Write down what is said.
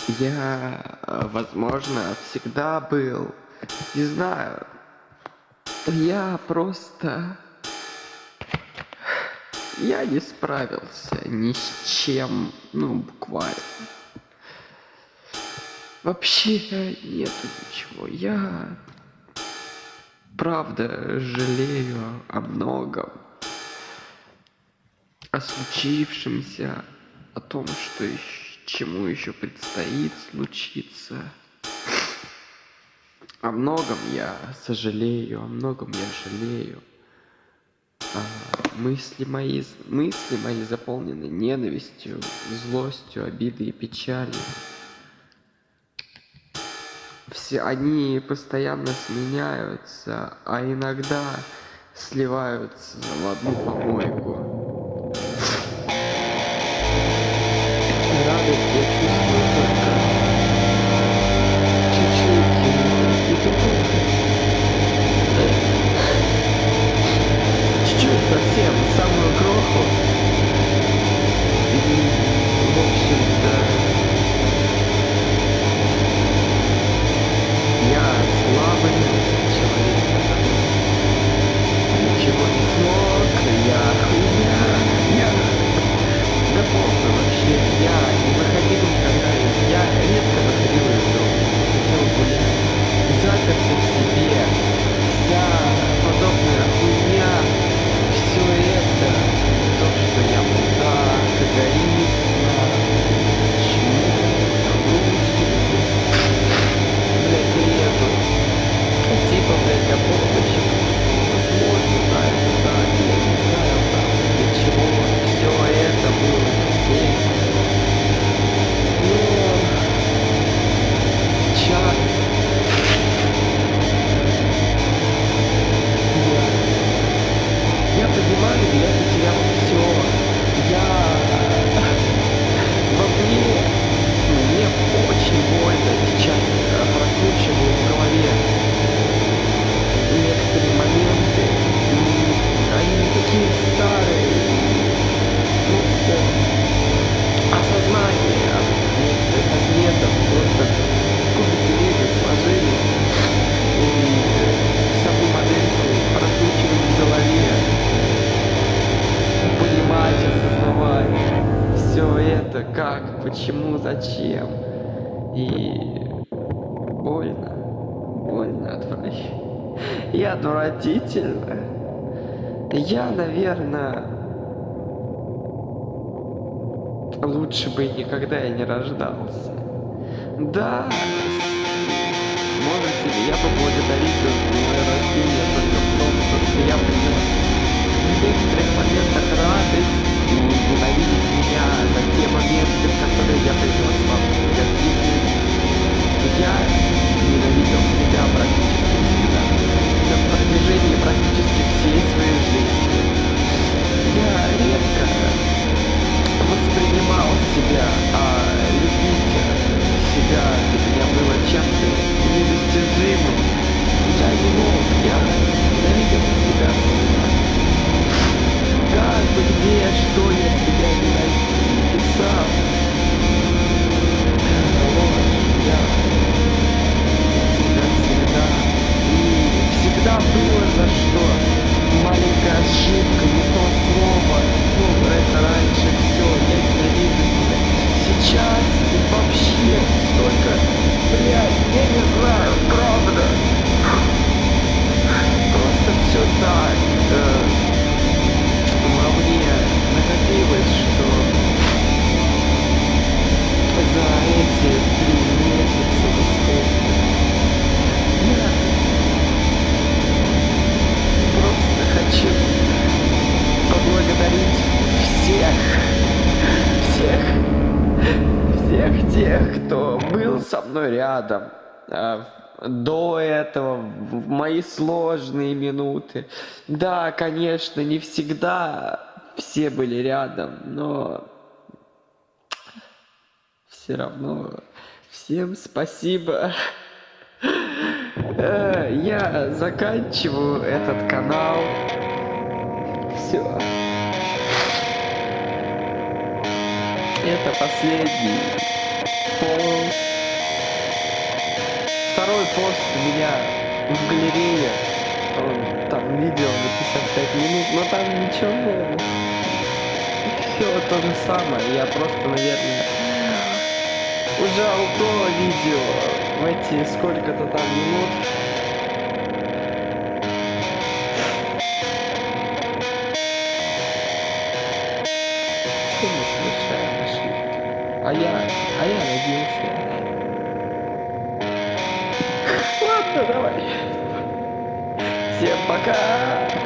Я, возможно, всегда был, не знаю, я просто, я не справился ни с чем, ну, буквально. Вообще нету ничего, я, правда, жалею о многом, о случившемся, о том, что чему еще предстоит случиться. О многом я сожалею, о многом я жалею. Мысли мои заполнены ненавистью, злостью, обидой и печалью. Все они постоянно сменяются, а иногда сливаются в одну помойку. Радость я чувствую только чуть-чуть, и только чуть-чуть совсем, самую кроху. И, в общем-то, я слабый человек, ничего не смог, я хуйня, да похуй вообще, я не выходил никогда, я редко выходил из дома, хотел гулять, заперся в себе, вся подобная хуйня, все это, то, что я мудак, эгоист, типа, блядь, о помощи, возможно, да, это так, я не знаю, правда, для чего все это было здесь. Но сейчас я понимаю, я потерял все. Мне очень больно сейчас прокручиваю в голове некоторые моменты, они такие старые, просто осознание некоторых ответов, просто кубики Лего сложили и саму модельку прокручивать в голове, понимать, осознавать все это, как, почему, зачем, и больно, отвращенно. И отвратительно. Я, наверное, лучше бы никогда и не рождался. Да, можете ли я поблагодарить за мое рождение только в том, что я принес в некоторых моментах радость и ненавидеть меня за те моменты, в которые я принес вам негативную. Я ненавидел себя практически всегда. На протяжении практически всей своей жизни. Я редко воспринимал себя, а любить себя для меня было чем-то недостижимым. Я не мог, я ненавидел себя всегда. Как бы где, что я себя ненавидел сам. Я себя всегда. Всегда было за что. Маленькая ошибка, не то слово. Ну, это раньше все, я ненавижу себя. Сейчас вообще столько, блядь, я не знаю, правда. Просто все так во мне накопилось, что за эти 3 месяца я просто хочу поблагодарить всех тех, кто был со мной рядом до этого, в мои сложные минуты. Да, конечно, не всегда все были рядом, но все равно всем спасибо. Я заканчиваю этот канал. Все. Это последний пост. пост у меня в галерее. Там видео на 55 минут, но там ничего. Все то же самое. Я просто, наверное, ужал то видео в эти сколько-то там минут. Все мы совершаем ошибки. А я надеюсь. Ладно, давай. Всем пока!